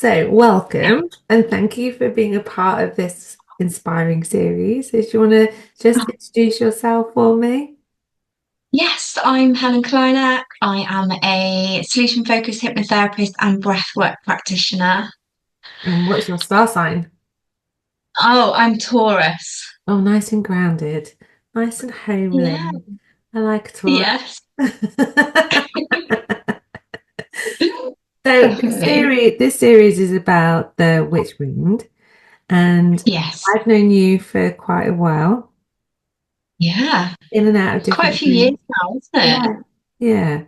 So, welcome and thank you for being a part of this inspiring series. So, do you want to just introduce yourself for me? Yes, I'm Helen Kelynack. I am a solution-focused hypnotherapist and breathwork practitioner. And what's your star sign? Oh, I'm Taurus. Oh, nice and grounded, nice and Yeah. homely. I like Taurus. Yes, So, this definitely. series, this series is about the witch wound, and Yes. I've known you for quite a while, Yeah. in and out of Quite a different few years rooms. now, isn't it? Yeah, yeah.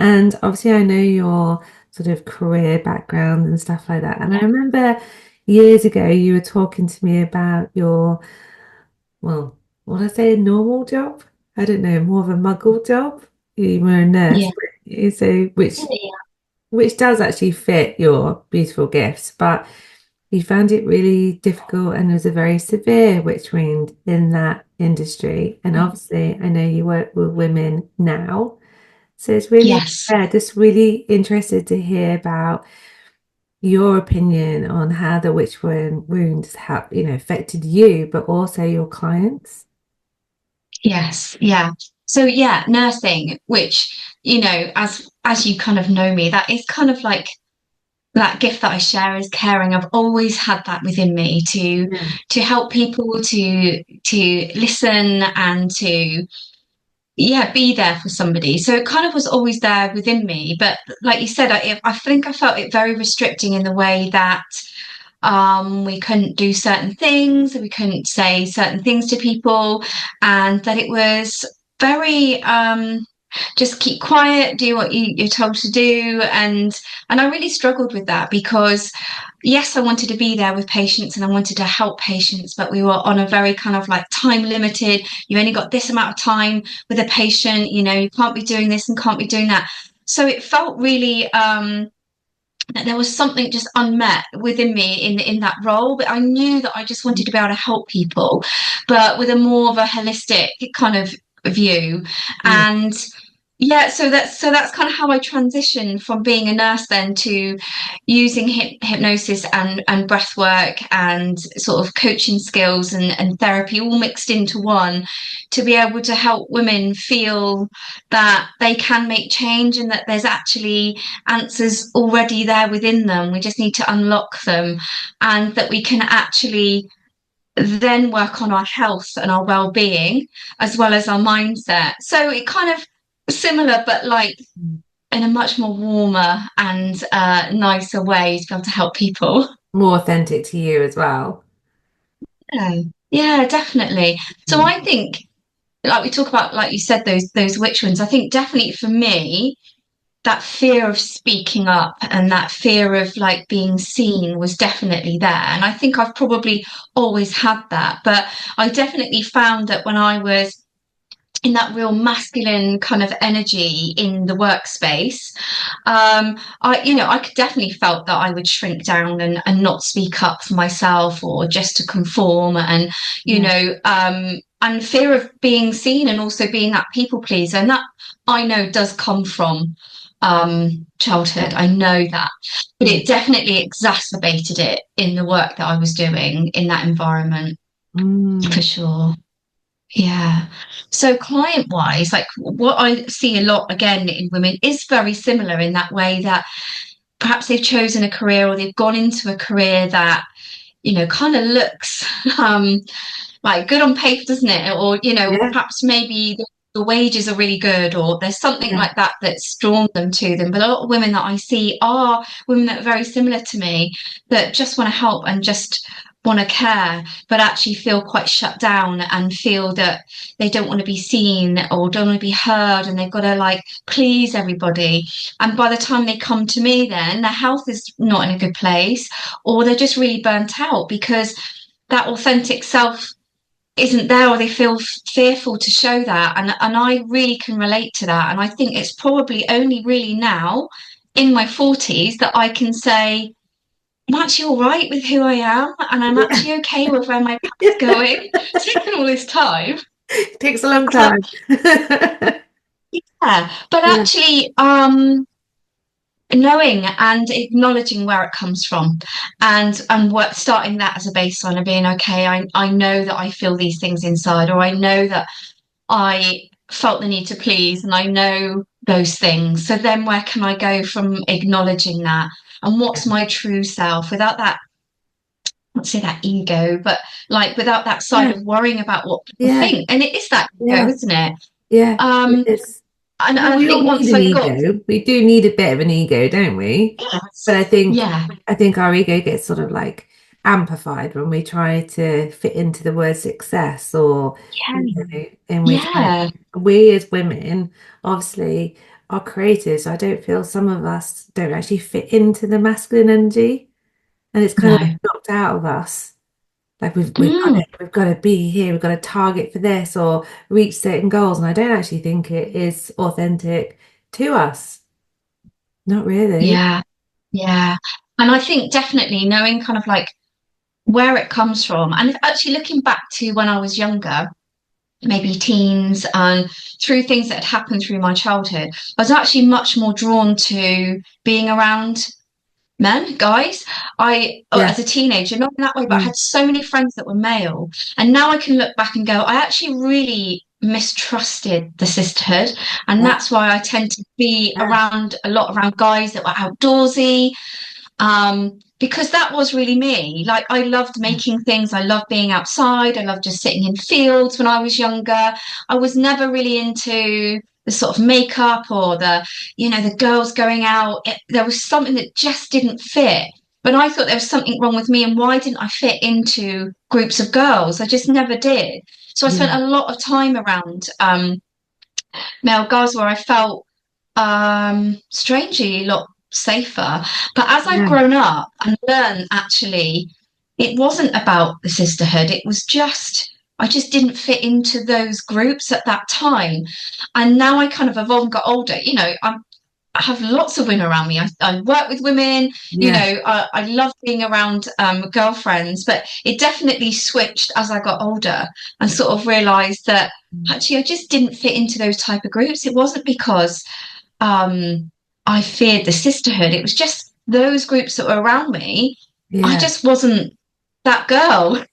And obviously, I know your sort of career background and stuff like that. And I Yeah. remember years ago, you were talking to me about your, well, what I say, a normal job? I don't know, more of a muggle job. You were a nurse, Yeah. so which does actually fit your beautiful gifts, but you found it really difficult and it was a very severe witch wound in that industry. And obviously, I know you work with women now. So it's really, Yes. yeah, just really interested to hear about your opinion on how the wounds have, affected you, but also your clients. Yes. Yeah. So yeah, nursing, which, as you kind of know me, that is kind of like that gift that I share is caring. I've always had that within me Yeah. to help people, to listen and to be there for somebody. So it kind of was always there within me. But like you said, I think I felt it very restricting in the way that we couldn't do certain things, we couldn't say certain things to people, and that it was very just keep quiet, do what you're told to do, and I really struggled with that because yes, I wanted to be there with patients and I wanted to help patients, but we were on a very kind of like time limited. You only got this amount of time with a patient, you can't be doing this and can't be doing that. So it felt really that there was something just unmet within me in that role, but I knew that I just wanted to be able to help people, but with a more of a holistic kind of view. Yeah. And yeah, so that's kind of how I transitioned from being a nurse then to using hypnosis and breath work and sort of coaching skills and therapy all mixed into one to be able to help women feel that they can make change and that there's actually answers already there within them. We just need to unlock them, and that we can actually then work on our health and our well-being as well as our mindset. So it kind of similar, but like in a much more warmer and nicer way to be able to help people. More authentic to you as well. Yeah, yeah, definitely. So Mm. I think, like we talk about, like you said, those witch ones. I think definitely for me, that fear of speaking up and that fear of like being seen was definitely there. And I think I've probably always had that. But I definitely found that when I was in that real masculine kind of energy in the workspace, I could definitely felt that I would shrink down and not speak up for myself or just to conform Yeah. and fear of being seen and also being that people pleaser. And that I know does come from childhood. Yeah. I know that, but Yeah. it definitely exacerbated it in the work that I was doing in that environment for Mm. sure. Yeah. So client wise, like what I see a lot again in women is very similar in that way that perhaps they've chosen a career or they've gone into a career that, kind of looks like good on paper, doesn't it? Or, Yeah. perhaps maybe the wages are really good or there's something Yeah. like that that's drawn them to them. But a lot of women that I see are women that are very similar to me that just want to help and just want to care, but actually feel quite shut down and feel that they don't want to be seen or don't want to be heard and they've got to like please everybody. And by the time they come to me, then their health is not in a good place or they're just really burnt out because that authentic self isn't there or they feel fearful to show that and I really can relate to that, and I think it's probably only really now in my 40s that I can say I'm actually all right with who I am and I'm Yeah. actually okay with where my path's going. It's taken all this time, It takes a long but time. yeah, but Yeah. actually knowing and acknowledging where it comes from, and what, starting that as a baseline of being okay. I know that I feel these things inside, or I know that I felt the need to please, and I know those things. So then where can I go from acknowledging that? And what's my true self without that, not say that ego, but like without that side Yeah, of worrying about what people yeah, think. And it is that ego, yeah, isn't it? yeah. It Um, is. and Well, I we all think need once an I got, ego. We do need a bit of an ego, don't we? But yes, yeah, I think our ego gets sort of like amplified when we try to fit into the word success, or yeah, you know, and we try, yeah, we as women obviously are creators. I don't feel some of us don't actually fit into the masculine energy, and it's kind of like no. knocked out of us. Like Mm, we've got to be here, we've got to target for this or reach certain goals. And I don't actually think it is authentic to us. Not really. yeah, yeah. And I think definitely knowing kind of like where it comes from, and actually looking back to when I was younger, maybe teens, and through things that had happened through my childhood, I was actually much more drawn to being around men, guys. Yeah. as a teenager, not in that way, but I Mm. had so many friends that were male. And now I can look back and go, I actually really mistrusted the sisterhood. And Yeah. that's why I tend to be Yeah. around a lot around guys that were outdoorsy, because that was really me. Like I loved making things, I loved being outside, I loved just sitting in fields when I was younger. I was never really into the sort of makeup or the girls going out. There was something that just didn't fit. But I thought there was something wrong with me, and why didn't I fit into groups of girls? I just never did. So I spent Yeah. a lot of time around male guys where I felt strangely a lot safer. But as I've Yeah. grown up and learned, actually, it wasn't about the sisterhood. It was just, I just didn't fit into those groups at that time. And now I kind of evolved and got older. I have lots of women around me. I work with women, Yeah. I love being around girlfriends, but it definitely switched as I got older and sort of realized that actually I just didn't fit into those type of groups. It wasn't because I feared the sisterhood. It was just those groups that were around me. I Yeah. just wasn't that girl.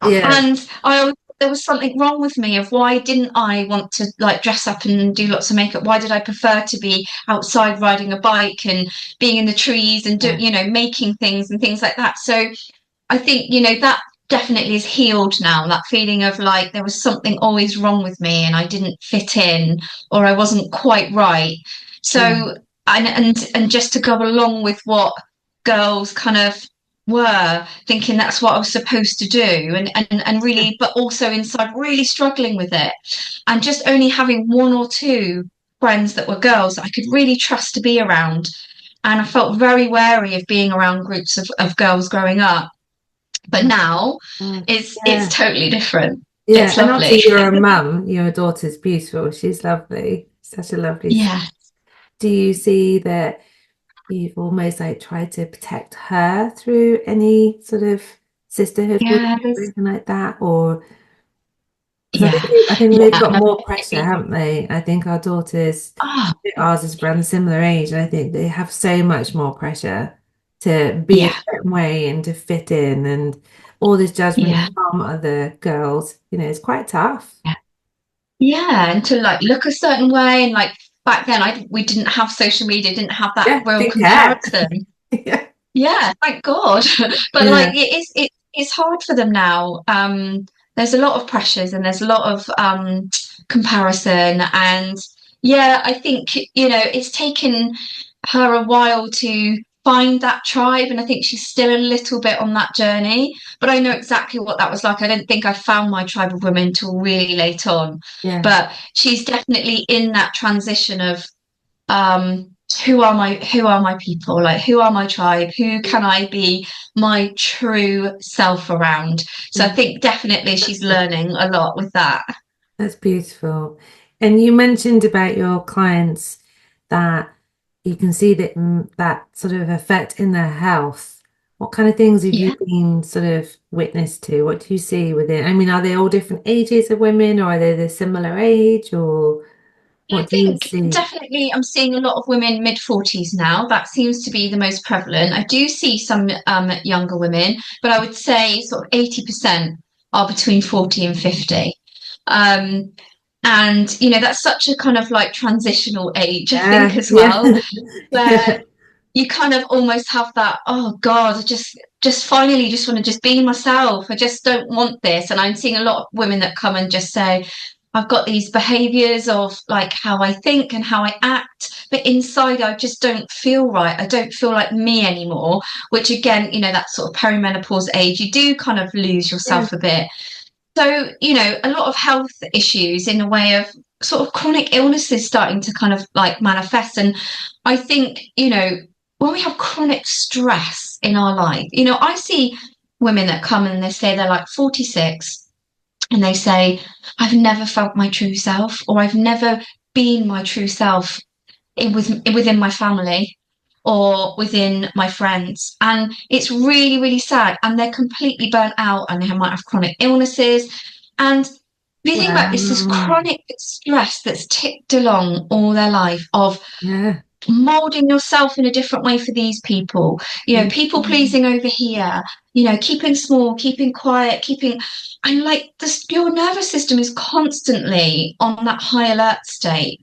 Yeah. And I always, there was something wrong with me of why didn't I want to like dress up and do lots of makeup? Why did I prefer to be outside riding a bike and being in the trees and Yeah. making things and things like that? So I think, that definitely is healed now, that feeling of like there was something always wrong with me and I didn't fit in or I wasn't quite right. Yeah. So and just to go along with what girls kind of were thinking that's what I was supposed to do, and really, but also inside really struggling with it, and just only having one or two friends that were girls that I could really trust to be around. And I felt very wary of being around groups of girls growing up, but now Mm. it's Yeah. totally different. Yeah. It's And lovely. obviously you're a mum, your daughter's beautiful. She's lovely. Such a lovely. Yeah, Do you see that you've almost like tried to protect her through any sort of sisterhood work yeah, or anything like that? Or because yeah, I think they've yeah. got No, more pressure, haven't they? I think our daughters, oh, ours is around a similar age, and I think they have so much more pressure to be a yeah, certain way and to fit in, and all this judgment yeah, from other girls. It's quite tough. yeah, yeah. And to like look a certain way, and like back then, we didn't have social media, didn't have that Yeah, real didn't care. comparison. Yeah, Yeah, thank God. But like yeah, it's hard for them now. There's a lot of pressures and there's a lot of comparison, and yeah, I think it's taken her a while to find that tribe, and I think she's still a little bit on that journey. But I know exactly what that was like. I don't think I found my tribe of women till really late on, yeah, but she's definitely in that transition of um who are my people, like who are my tribe, who can I be my true self around. So I yeah. think definitely she's learning a lot with that. That's beautiful. And you mentioned about your clients that you can see that sort of effect in their health. What kind of things have you Yeah, been sort of witness to? What do you see within? I mean, are they all different ages of women, or are they the similar age, or? I What do you think see? definitely I'm seeing a lot of women mid 40s now. That seems to be the most prevalent. I do see some younger women, but I would say sort of 80% are between 40 and 50. Um, and that's such a kind of like transitional age, I think, Yeah, as yeah, well, where yeah, you kind of almost have that, oh God, I just finally just want to just be myself. I just don't want this. And I'm seeing a lot of women that come and just say, I've got these behaviors of like how I think and how I act, but inside I just don't feel right. I don't feel like me anymore, which again, that sort of perimenopause age, you do kind of lose yeah, yourself a bit. So, a lot of health issues in a way of sort of chronic illnesses starting to kind of like manifest. And I think, when we have chronic stress in our life, I see women that come and they say they're like 46 and they say, I've never felt my true self, or I've never been my true self within my family or within my friends. And it's really, really sad. And they're completely burnt out and they might have chronic illnesses. And if you think about it, it's this wow, chronic stress that's ticked along all their life of yeah, molding yourself in a different way for these people, people mm, pleasing over here, keeping small, keeping quiet, and like this, your nervous system is constantly on that high alert state.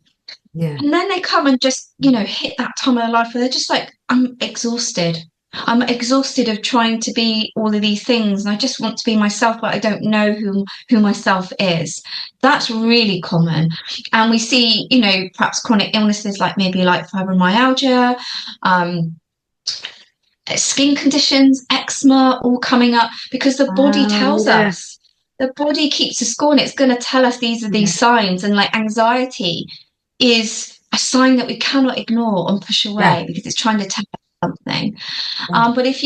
yeah, And then they come and just, hit that time of their life where they're just like, I'm exhausted. I'm exhausted of trying to be all of these things. And I just want to be myself, but I don't know who myself is. That's really common. And we see, perhaps chronic illnesses like maybe like fibromyalgia, um, skin conditions, eczema, all coming up because the body wow, tells yeah, us. The body keeps a score and it's going to tell us these are yeah, these signs. And like anxiety is a sign that we cannot ignore and push yeah, away because it's trying to tell us something. yeah, But if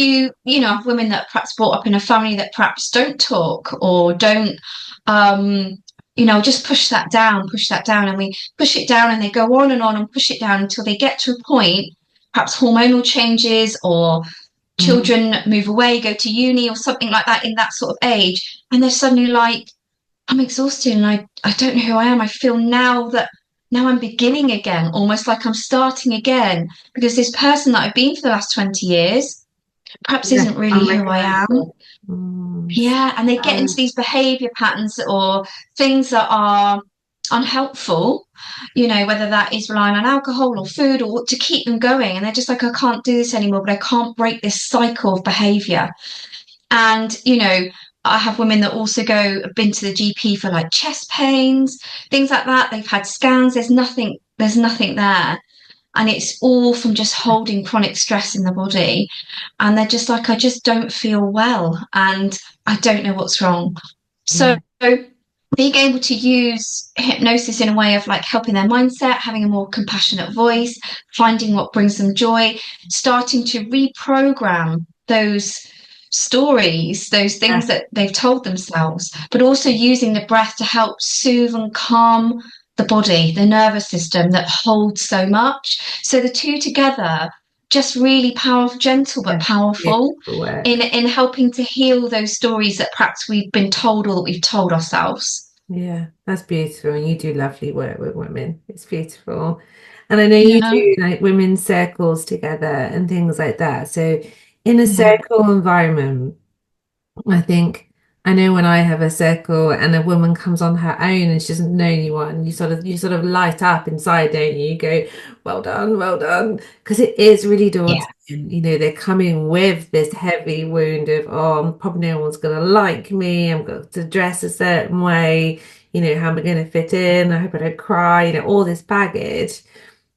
have women that perhaps brought up in a family that perhaps don't talk or don't, just push that down, and we push it down and they go on and push it down until they get to a point, perhaps hormonal changes or mm, children move away, go to uni or something like that in that sort of age. And they're suddenly like, I'm exhausted and I don't know who I am. I feel now I'm beginning again, almost like I'm starting again, because this person that I've been for the last 20 years perhaps yeah, isn't really who I am. unrecognizable. Mm, Yeah, and they get into so, these behavior patterns or things that are unhelpful, whether that is relying on alcohol or food or to keep them going. And they're just like, I can't do this anymore, but I can't break this cycle of behavior. And, I have women that also have been to the GP for like chest pains, things like that. They've had scans. There's nothing there. And it's all from just holding chronic stress in the body. And they're just like, I just don't feel well and I don't know what's wrong. So yeah, being able to use hypnosis in a way of like helping their mindset, having a more compassionate voice, finding what brings them joy, starting to reprogram those stories, those things yeah, that they've told themselves, but also using the breath to help soothe and calm the body, the nervous system that holds so much. So the two together, just really powerful, gentle but yeah, powerful beautiful in work. in helping to heal those stories that perhaps we've been told or that we've told ourselves. Yeah, that's beautiful. And you do lovely work with women. It's beautiful. And I know you Yeah, do like women's circles together and things like that. So in a yeah, circle environment, I think I know when I have a circle and a woman comes on her own and she doesn't know anyone, you sort of light up inside, don't you? You go, well done, because it is really yeah, daunting. They're coming with this heavy wound of, oh, probably no one's gonna like me. I'm going to dress a certain way. How am I going to fit in? I hope I don't cry. All this baggage.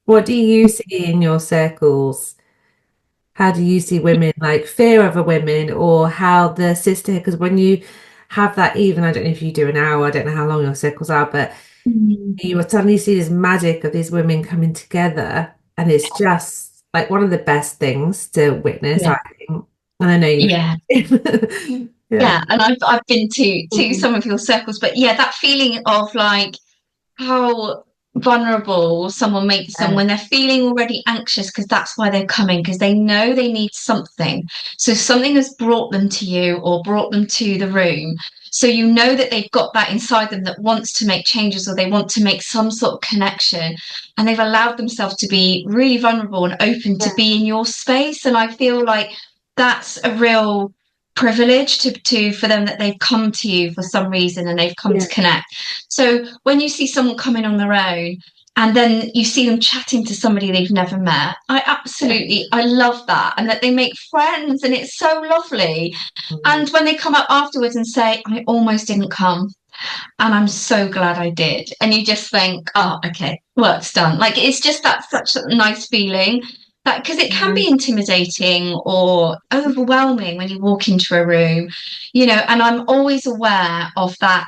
What do you see in your circles? How do you see women like fear other women or how the sisterhood? Because when you have that, even I don't know if you do an hour, I don't know how long your circles are, but mm, you will suddenly see this magic of these women coming together, and it's just like one of the best things to witness, yeah, I think. And I know you yeah. have. Yeah. Yeah, and I've been to Mm. some of your circles, but yeah, that feeling of like how vulnerable someone makes them, Yeah. when they're feeling already anxious, because that's why they're coming, because they know they need something. So something has brought them to you or brought them to the room. So you know that they've got that inside them that wants to make changes, or they want to make some sort of connection. And they've allowed themselves to be really vulnerable and open to Yeah. be in your space. And I feel like that's a real privilege to for them, that they've come to you for some reason and they've come to Yeah. connect. So when you see someone come in on their own and then you see them chatting to somebody they've never met, Yeah. I love that, and that they make friends, and it's so lovely. Mm. And when they come up afterwards and say, I almost didn't come and I'm so glad I did. And you just think, oh, okay, work's done. Like, it's just that such a nice feeling, that because it can Yeah. be intimidating or overwhelming when you walk into a room, and I'm always aware of that.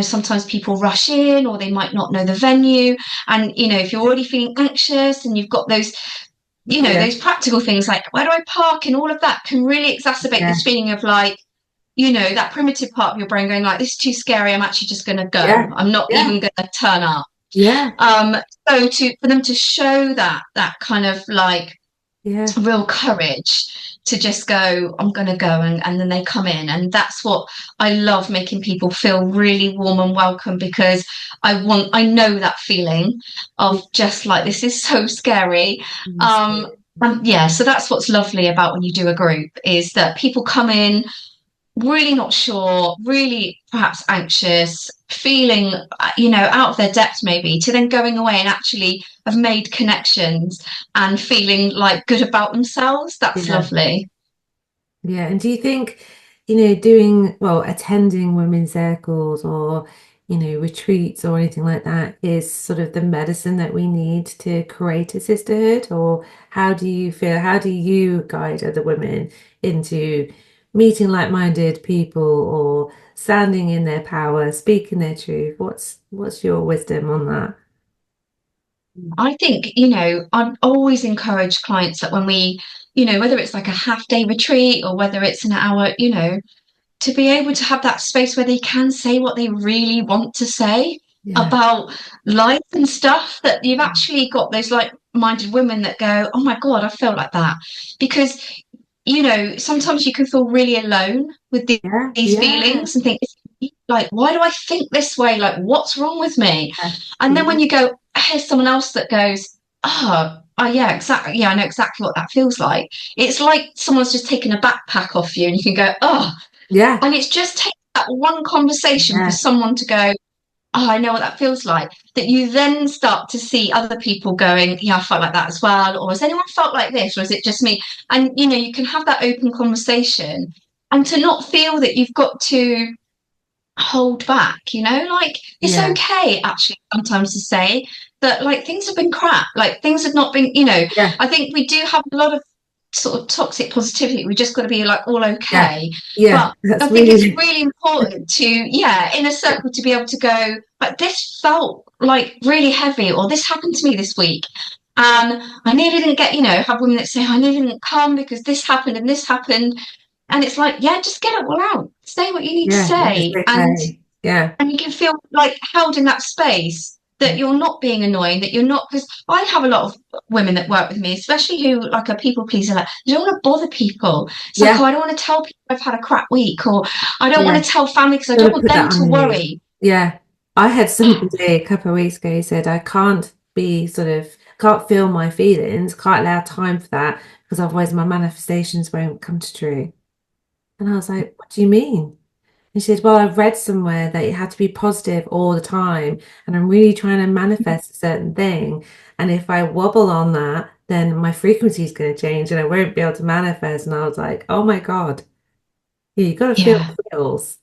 Sometimes people rush in or they might not know the venue. And, if you're already feeling anxious and you've got those, Yeah. those practical things like, where do I park? And all of that can really exacerbate Yeah. this feeling of like, that primitive part of your brain going like, this is too scary. I'm actually just going to go. Yeah. I'm not Yeah. even going to turn up. Yeah. Um, so for them to show that kind of like Yeah. real courage to just go, I'm going to go, and then they come in, and that's what I love, making people feel really warm and welcome, because I know that feeling Yeah. of just like, this is so scary. Yes. Yeah, so that's what's lovely about when you do a group, is that people come in really not sure, really perhaps anxious, feeling, out of their depth maybe, to then going away and actually have made connections and feeling like good about themselves. That's Yeah. lovely. Yeah. And do you think, doing, well, attending women's circles or, retreats or anything like that is sort of the medicine that we need to create a sisterhood? Or how do you feel? How do you guide other women into meeting like-minded people or standing in their power, speaking their truth? What's your wisdom on that? I think, I've always encouraged clients that when we, whether it's like a half day retreat or whether it's an hour, to be able to have that space where they can say what they really want to say Yeah. about life and stuff, that you've actually got those like-minded women that go, oh my God, I felt like that. Because, sometimes you can feel really alone with Yeah. these Yeah. feelings and think, like, why do I think this way? Like, what's wrong with me? Yeah. And then Yeah. when you go, here's someone else that goes, oh yeah, exactly. Yeah, I know exactly what that feels like. It's like someone's just taken a backpack off you and you can go, oh, Yeah. and it's just takes that one conversation for Yeah. someone to go, oh, I know what that feels like. That you then start to see other people going, yeah, I felt like that as well. Or has anyone felt like this? Or is it just me? And, you can have that open conversation, and to not feel that you've got to hold back, like, it's Yeah. okay actually sometimes to say that, like, things have been crap, like things have not been, Yeah. I think we do have a lot of sort of toxic positivity. We just got to be like all Yeah. okay. Yeah. But I That's think it's really really important to, yeah, in a circle, to be able to go, like, this felt like really heavy, or this happened to me this week. And I nearly didn't get, have women that say, I nearly didn't come because this happened and this happened. And it's like, yeah, just get it all out. Say what you need to yeah, yeah, it's say. And okay. Yeah. you can feel like held in that space, that you're not being annoying, that you're not, because I have a lot of women that work with me, especially who like a people pleaser, like, I don't want to bother people. It's like, oh, Yeah. I don't want to tell people I've had a crap week, or I don't want Yeah. to tell family because I Don't don't wanna want put them that to on you. worry. Yeah. I had somebody a couple of weeks ago who said I can't be sort of can't feel my feelings, can't allow time for that because otherwise my manifestations won't come to true. And I was like, what do you mean? And she said, well, I've read somewhere that you have to be positive all the time, and I'm really trying to manifest a certain thing. And if I wobble on that, then my frequency is going to change and I won't be able to manifest. And I was like, oh my God, yeah, you got to feel Yeah, feels.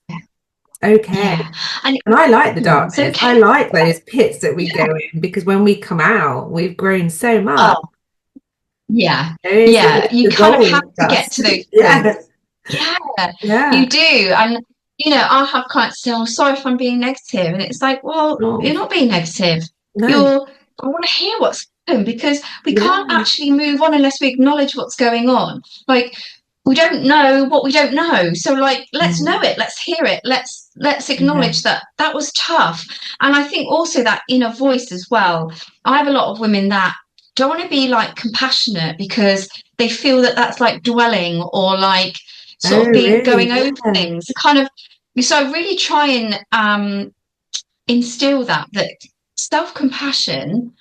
Okay. yeah. And And I like the it's darkness. I okay. like those pits that we go Yeah. in because when we come out, we've grown so much. Oh, yeah. It's Yeah. like You the kind of have gold to get dust. to those Yeah. points. Yeah, you Yeah. do. And, I'll have clients say, oh, sorry if I'm being negative. And it's like, well, you're Oh, not being negative. no. You're, I want to hear what's happened, because we can't Yeah. actually move on unless we acknowledge what's going on. Like, we don't know what we don't know. So, like, let's Yeah. know it. Let's hear it. Let's let's Yeah. acknowledge that that was tough. And I think also that inner voice as well. I have a lot of women that don't want to be like compassionate because they feel that that's like dwelling or like Oh, sort of being really? going over Yeah. things. Kind of, so I really try and instill that self-compassion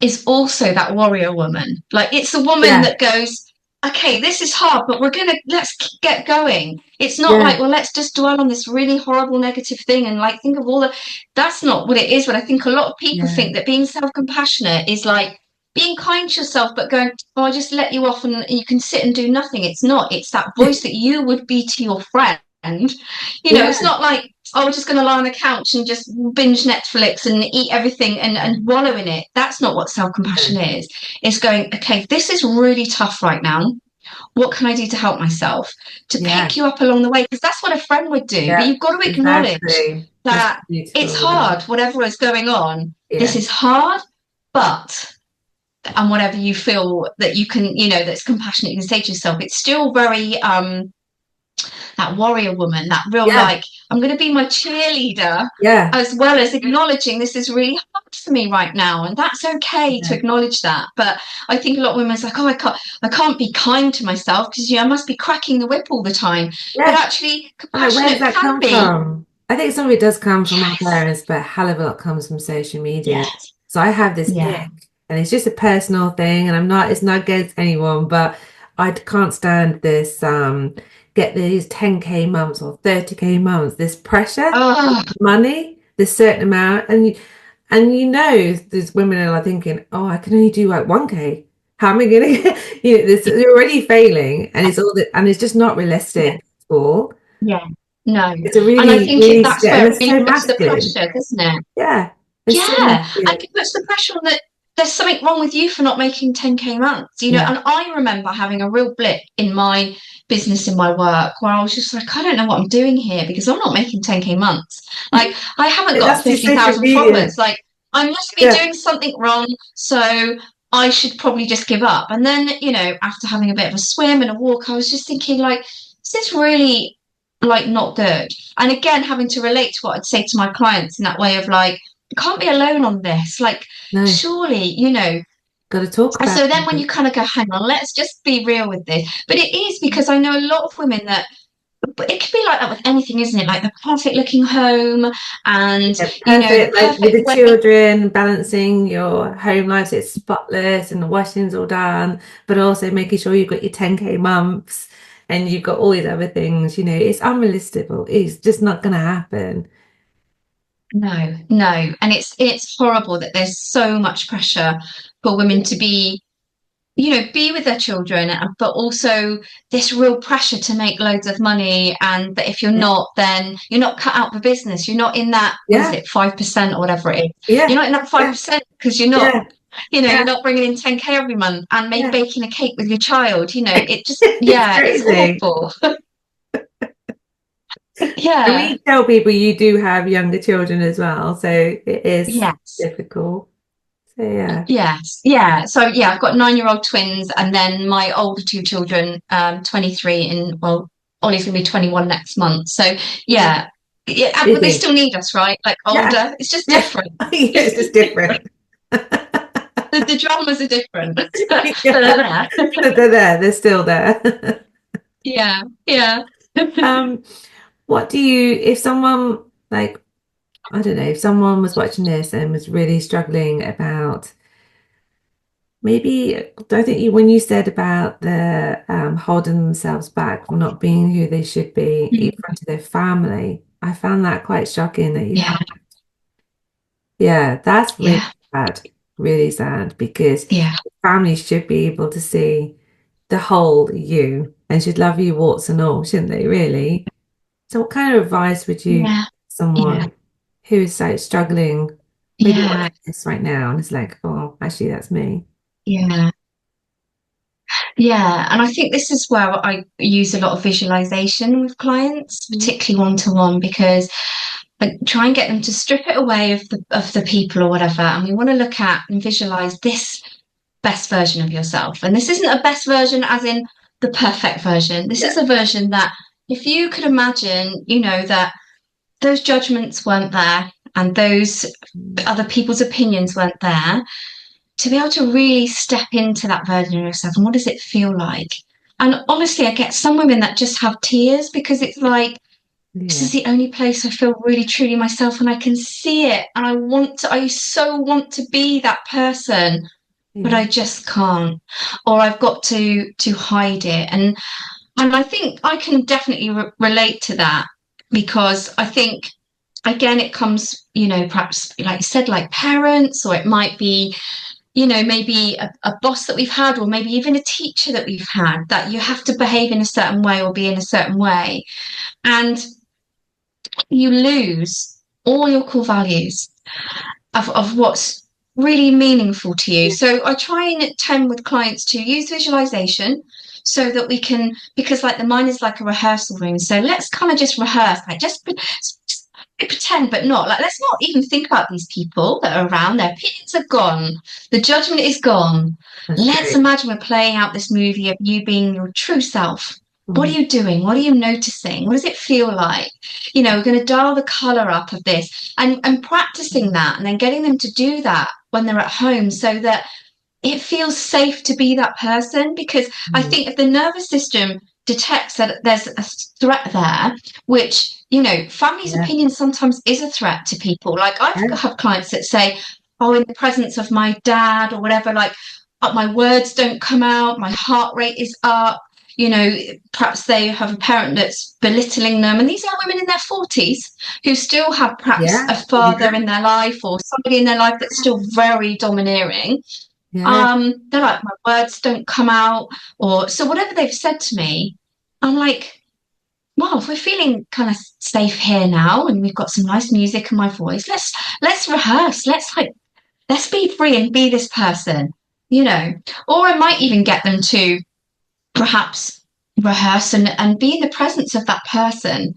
is also that warrior woman. Like it's the woman Yeah. that goes, okay, this is hard, but let's get going. It's not Yeah. like, well, let's just dwell on this really horrible negative thing and like think of all the, that's not what it is. But I think a lot of people Yeah. think that being self-compassionate is like being kind to yourself, but going, oh, I just let you off and you can sit and do nothing. It's not. It's that voice that you would be to your friend. It's Yeah. not like, oh, we're just going to lie on the couch and just binge Netflix and eat everything and wallow in it. That's not what self compassion Yeah. is. It's going, okay, this is really tough right now. What can I do to help myself? To Yeah. pick you up along the way? Because that's what a friend would do. But Yeah. you've got to acknowledge Exactly. That's that it's beautiful. Yeah. hard, whatever is going on. This Yeah. is hard, but and whatever you feel that you can, that's compassionate, you can say to yourself, it's still very that warrior woman, that real Yeah. like, I'm going to be my cheerleader, Yeah. as well as acknowledging this is really hard for me right now, and that's okay to Yeah. acknowledge that. But I think a lot of women are like, oh, I can't be kind to myself because I must be cracking the whip all the time. But Yeah. actually, I'm like, where does compassionate that can come be. from? I think some of it does come from our Yes, parents, but a hell of a lot comes from social media. yes, So I have this yeah. ick, and it's just a personal thing, and it's not against anyone, but I can't stand this, get these 10K months or 30K months, this pressure, Oh, money, this certain amount, and there's women that are thinking, oh, I can only do like 1K. How am I gonna they're already failing, and it's just not yeah, realistic at all. yeah. No, It's a and I really, think really, that's and where it it's really so puts the masculine. pressure, doesn't it? Yeah, it's so Yeah, and masculine. it puts the pressure on that there's something wrong with you for not making 10K months, Yeah, and I remember having a real blip in my business, in my work, where I was just like, I don't know what I'm doing here because I'm not making 10K months. Like, I haven't got that's your social 50,000 media. followers. Like, I must be Yeah, doing something wrong. So I should probably just give up. And then, after having a bit of a swim and a walk, I was just thinking, like, is this really like not good? And again, having to relate to what I'd say to my clients in that way of like, can't be alone on this. Like, no, surely, got to talk And about so then when it. you kind of go, hang on, let's just be real with this. But it is because I know a lot of women that, but it could be like that with anything, isn't it? Like the perfect looking home and, Yeah, the perfect. Like with perfect the way. children, balancing your home life so it's spotless and the washing's all done, but also making sure you've got your 10K months and you've got all these other things. It's unrealistic. It's just not going to happen. No, no. And it's horrible that there's so much pressure for women to be with their children, but also this real pressure to make loads of money. And that if you're Yeah, not, then you're not cut out for business. You're not in that, what is yeah, it, 5% or whatever it is. You're yeah, not in that yeah, 5% because you're not, yeah, you're yeah, not bringing in 10K every month and maybe yeah. baking a cake with your child. It just, It's yeah, it's crazy. awful. And Yeah. we tell people you do have younger children as well, so it is Yes. difficult. So yeah, Yes, yeah. So yeah, I've got 9-year-old twins, and then my older two children, 23, and well, Ollie's gonna be 21 next month. So yeah, yeah, yeah, but they busy. still need us, right? Like Yeah, older, it's just yeah, different. yeah. It's just different. The dramas are different, but they're Yeah, there. but they're there. They're still there. Yeah, yeah, Um, what do you, if someone like, I don't know, if someone was watching this and was really struggling about maybe, I think when you said about the holding themselves back from not being who they should be in front of their family, I found that quite shocking that you yeah, had. Yeah, that's really yeah, sad, really sad because yeah, families should be able to see the whole you and should love you warts and all, shouldn't they, really? So what kind of advice would you give yeah, yeah, someone who is like struggling, maybe yeah, watching this right now and is like, oh, actually that's me. yeah. Yeah, and I think this is where I use a lot of visualization with clients, Mm. particularly one to one, because I try and get them to strip it away of the people or whatever, and we want to look at and visualize this best version of yourself. And this isn't a best version as in the perfect version. This is Yeah. a version that if you could imagine, that those judgments weren't there and those other people's opinions weren't there, to be able to really step into that version of yourself and what does it feel like? And honestly, I get some women that just have tears because it's like, this is Yeah. the only place I feel really truly myself and I can see it. And I so want to be that person, but Yeah. I just can't. Or I've got to hide it. And I think I can definitely relate to that because I think again it comes, perhaps like you said, like parents, or it might be, maybe a boss that we've had, or maybe even a teacher that we've had, that you have to behave in a certain way or be in a certain way. And you lose all your core values of what's really meaningful to you. Yeah. So I try and tend with clients to use visualization so that we can, because like the mind is like a rehearsal room. So let's kind of just rehearse, like just pretend, but not like, let's not even think about these people that are around. Their opinions are gone. The judgment is gone. That's Let's great. imagine we're playing out this movie of you being your true self. What are Mm. you doing? What are you noticing? What does it feel like? We're going to dial the color up of this and practicing that and then getting them to do that when they're at home so that it feels safe to be that person. Because I Mm. think if the nervous system detects that there's a threat there, which, family's Yeah. opinion sometimes is a threat to people. Like I've Yeah. had clients that say, oh, in the presence of my dad or whatever, like my words don't come out, my heart rate is up. Perhaps they have a parent that's belittling them. And these are women in their 40s who still have perhaps Yeah. a father in their life or somebody in their life that's still very domineering. Yeah. They're like, my words don't come out, or so whatever they've said to me, I'm like, well, if we're feeling kind of safe here now and we've got some nice music in my voice, let's rehearse. Let's be free and be this person, you know. Or I might even get them to perhaps rehearse and be in the presence of that person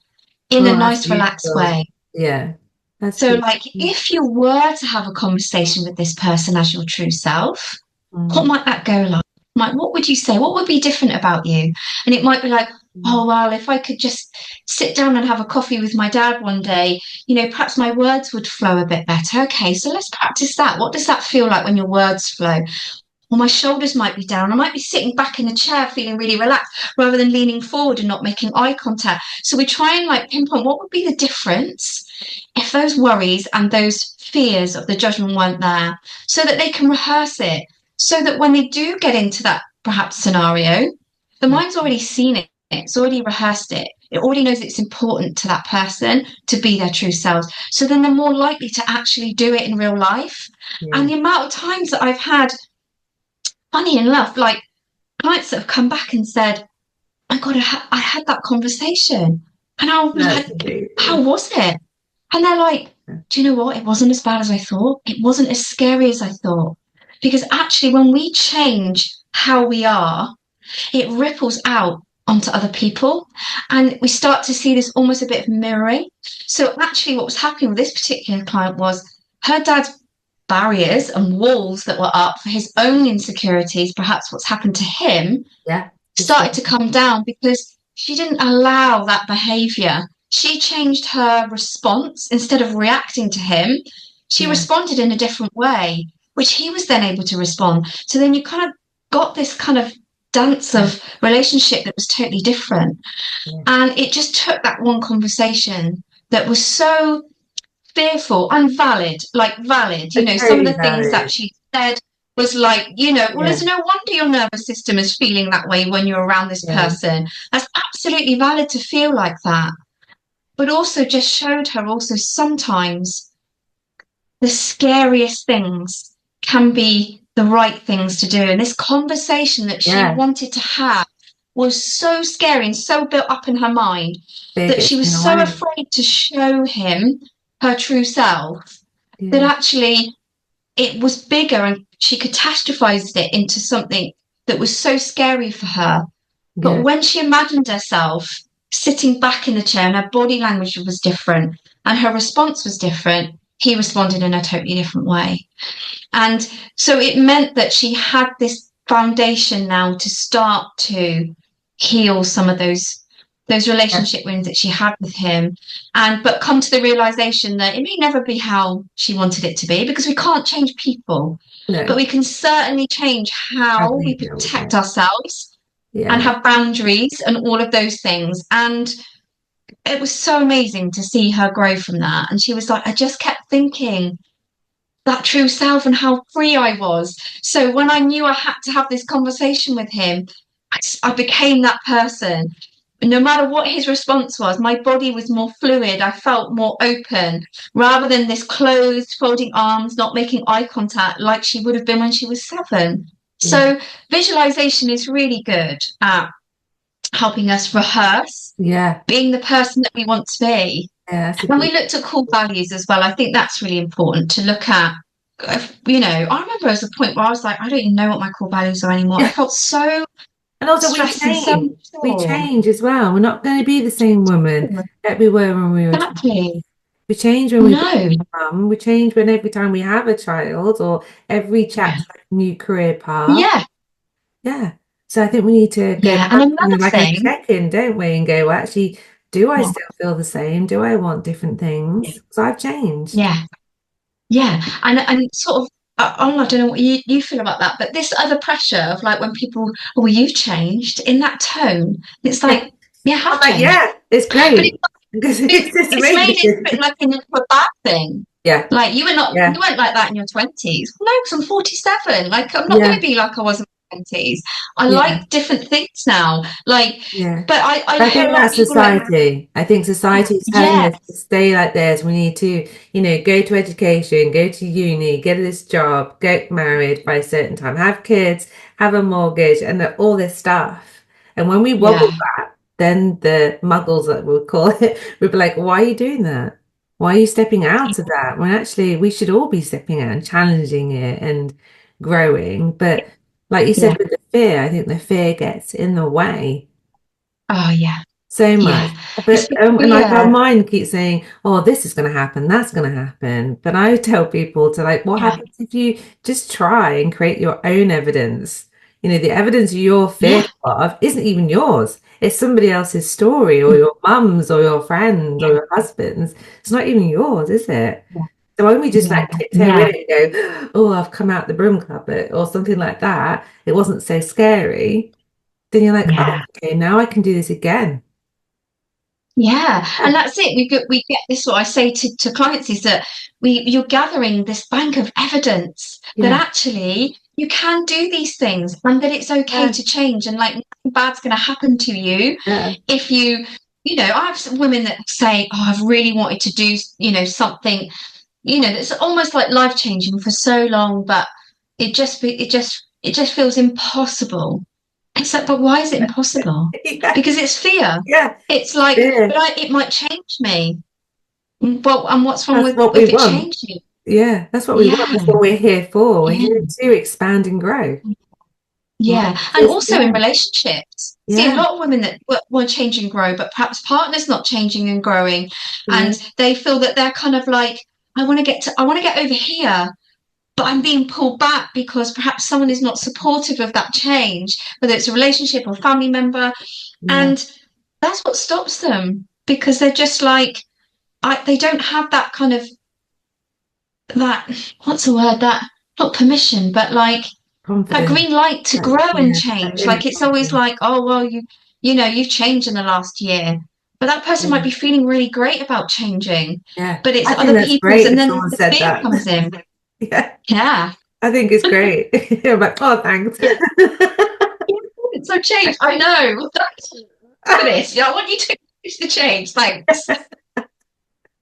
in a Oh, that's nice, relaxed beautiful. way. Yeah. That's So, beautiful. like, if you were to have a conversation with this person as your true self, what Mm. might that go like? Like, what would you say? What would be different about you? And it might be like, oh, well, if I could just sit down and have a coffee with my dad one day, perhaps my words would flow a bit better. Okay, so let's practice that. What does that feel like when your words flow? Or my shoulders might be down. I might be sitting back in the chair feeling really relaxed rather than leaning forward and not making eye contact. So we try and like pinpoint what would be the difference if those worries and those fears of the judgment weren't there, so that they can rehearse it, so that when they do get into that perhaps scenario, the Yeah. mind's already seen it, it's already rehearsed it. It already knows it's important to that person to be their true selves. So then they're more likely to actually do it in real life. And Yeah. the amount of times that I've had, funny enough, like clients that have come back and said, my God, I had that conversation. And I was That's like, how amazing. was it? And they're like, do you know what? It wasn't as bad as I thought. It wasn't as scary as I thought. Because actually, when we change how we are, it ripples out onto other people. And we start to see this almost a bit of mirroring. So actually, what was happening with this particular client was her dad's barriers and walls that were up for his own insecurities, perhaps what's happened to him, Yeah. It's started to come down because she didn't allow that behavior. She changed her response. Instead of reacting to him, she yeah. responded in a different way, which he was then able to respond. So then you kind of got this kind of dance Yeah. of relationship that was totally different. Yeah. And it just took that one conversation that was so fearful and valid, like valid. It's Some of totally the things that valid. she said was like, well, Yeah. there's no wonder your nervous system is feeling that way when you're around this Yeah. person. That's absolutely valid to feel like that. But also just showed her also sometimes the scariest things can be the right things to do. And this conversation that she Yeah. wanted to have was so scary and so built up in her mind Big, that she it's was so annoying. afraid to show him her true self that Yeah. actually it was bigger and she catastrophized it into something that was so scary for her. But Yeah. when she imagined herself sitting back in the chair and her body language was different and her response was different, he responded in a totally different way. And so it meant that she had this foundation now to start to heal some of those those Yeah. relationship wounds that she had with him, and but come to the realization that it may never be how she wanted it to be, because we can't change people, but No, we can certainly change how how we we deal with protect it. ourselves and Yeah. have boundaries and all of those things. And it was so amazing to see her grow from that. And she was like, I just kept thinking that true self and how free I was. So when I knew I had to have this conversation with him, I became that person. No matter what his response was, my body was more fluid. I felt more open rather than this closed, folding arms, not making eye contact like she would have been when she was 7. Yeah. So visualization is really good at helping us rehearse Yeah. being the person that we want to be. Yeah. That's a And good. we looked at core values as well. I think that's really important to look at. You know, I remember there was a point where I was like, I don't even know what my core values are anymore. I Yeah. felt so And also we stressed and so change. We unsure. change as well. We're not going to be the same woman that we were when we were 20. Exactly. We change when we become No. a mum. We change when every time we have a child or every Yeah. chapter of a new career path. Yeah. Yeah. So I think we need to go Yeah. And back another and like a thing. check-in, don't we? And go, well, actually, do I Yeah. still feel the same? Do I want different things? So I've changed. Yeah. Yeah. And sort of, I don't know what you feel about that, but this other pressure of like when people, oh, well, you've changed in that tone. It's Yeah. like, yeah, I'm have like, changed. yeah, it's But great. Because it's it's made it a bit amazing. like into a bad thing. Yeah. Like you Yeah. weren't like that in your 20s. No, because I'm 47. Like I'm not going to Yeah. be like I was in my 20s. I Yeah. like different things now. Like, Yeah. but I I hear a think lot of that's people like, society. I think society is telling us to yes, stay like this. We need to, go to education, go to uni, get this job, get married by a certain time, have kids, have a mortgage, and all this stuff. And when we wobble yeah, that, then the muggles that we'll call it, we'll be like, why are you doing that? Why are you stepping out of that? When actually we should all be stepping out and challenging it and growing. But like you yeah. said with the fear, I think the fear gets in the way Oh, yeah, so much. yeah. It's But and like our yeah, mind keeps saying, "Oh, this is going to happen, that's going to happen." But I tell people to like, what yeah, happens if you just try and create your own evidence? The evidence you're yeah, fearful of isn't even yours. It's somebody else's story, or your mum's, or your friend's, or yeah, your husband's. It's not even yours, is it? yeah, So when we just yeah, like tiptoe yeah, in and go, "Oh, I've come out the broom cupboard," or something like that, it wasn't so scary. Then you're like, "Oh, yeah. okay, now I can do this again." Yeah, and Yeah. that's it. We get this. What I say to clients is that you're gathering this bank of evidence that Yeah. actually you can do these things and that it's okay Yeah. to change, and like nothing bad's going to happen to you Yeah. if I have some women that say, "Oh, I've really wanted to do something that's almost like life changing for so long, but it just feels impossible." It's like, but why is it impossible? Yeah. Because it's fear. Yeah. It's like, Yeah. but it might change me. Well, and what's wrong That's with what we if it want. changed you? Yeah. That's what we want. Yeah, That's what we're here for. We're yeah, here to expand and grow. Life yeah. And is, also in yeah. relationships. See, a Yeah. lot of women that want to change and grow, but perhaps partner's not changing and growing, Yeah. and they feel that they're kind of like, I want to get over here, but I'm being pulled back because perhaps someone is not supportive of that change, whether it's a relationship or family member, Yeah. and that's what stops them because they're just like, they don't have that kind of that what's the word, that not permission, but like that Confidence. green light to Like, grow and yeah. That change. inner Like it's always confidence. like, oh well, you've changed in the last year, but that person might Yeah. be feeling really great about changing, Yeah. but it's I think other that's people's, great and if then someone the said fear that. comes in. Yeah. Yeah. I think it's great. I'm like, oh, thanks. So change, I know. Look at this. Yeah, I want you to push the change. Thanks.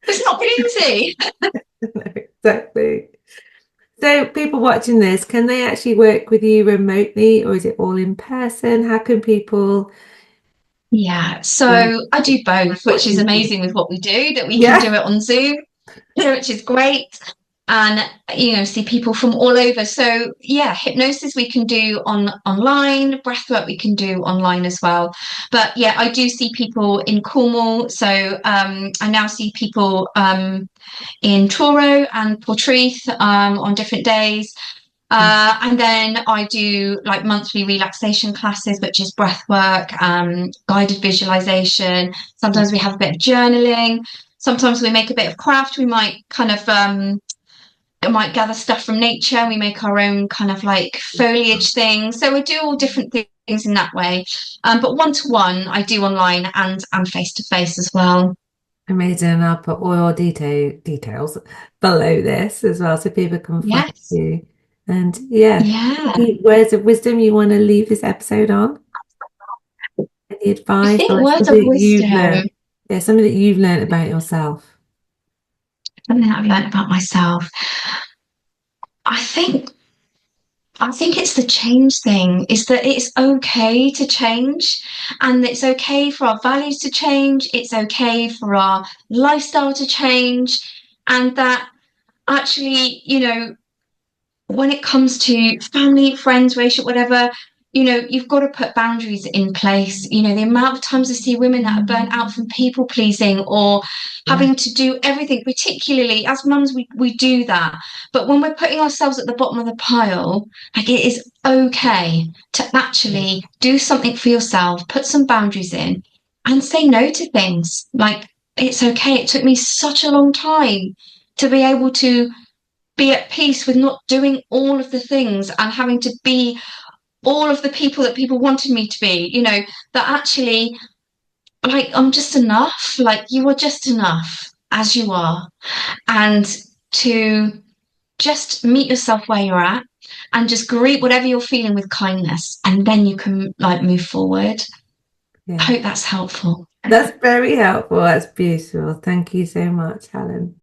It's not been easy. No, exactly. So people watching this, can they actually work with you remotely or is it all in person? How can people Yeah, like so I do both, which is watching you? amazing with what we do, that we can Yeah. do it on Zoom, which is great. And see people from all over. So yeah, hypnosis we can do online, breathwork we can do online as well. But yeah, I do see people in Cornwall. So I now see people in Truro and Portreath on different days. And then I do like monthly relaxation classes, which is breath work, guided visualization. Sometimes we have a bit of journaling. Sometimes we make a bit of craft. We might kind of might gather stuff from nature. We make our own kind of like foliage things. So we do all different things in that way. But one to one, I do online and face to face as well. Amazing. And I'll put all your details below this as well so people can find Yes. you. And yeah, Yeah. any words of wisdom you want to leave this episode on? Any I advice or think like words something of that you've learned? wisdom, Yeah, something that you've learned about yourself. something that I've learned about myself. I think I think it's the change thing, is that it's okay to change and it's okay for our values to change. It's okay for our lifestyle to change. And that actually, when it comes to family, friends, relationship, whatever, you've got to put boundaries in place. The amount of times I see women that are burnt out from people pleasing or Yeah, having to do everything, particularly as mums, we do that. But when we're putting ourselves at the bottom of the pile, like it is okay to actually do something for yourself, put some boundaries in, and say no to things. Like it's okay. It took me such a long time to be able to be at peace with not doing all of the things and having to be all of the people that people wanted me to be, that actually, like, I'm just enough. Like, you are just enough as you are. And to just meet yourself where you're at and just greet whatever you're feeling with kindness. And then you can, like, move forward. I yeah. hope that's helpful. That's very helpful. That's beautiful. Thank you so much, Helen.